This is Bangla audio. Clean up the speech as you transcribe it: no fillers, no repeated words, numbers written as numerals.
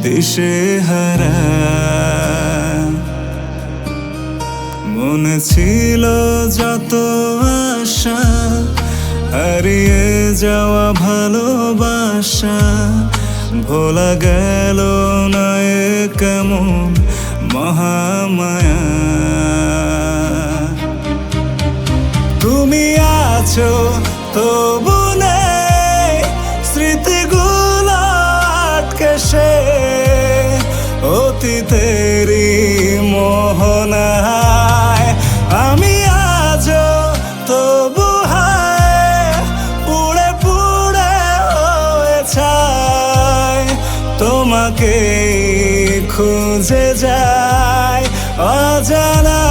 দিশেহারা। মনে ছিল যত আশা, হারিয়ে যাওয়া ভালোবাসা, ভোলা গেল না এ কেমন মহামায়া। তুমি আছো তবু নেই, স্মৃতিগুলো আটকে সে অতীতেরই মোহনায়। আমি আজও তবু হায় পুড়ে পুড়ে হয়ে ছাই, তোমাকে খুঁজে যায় অজানা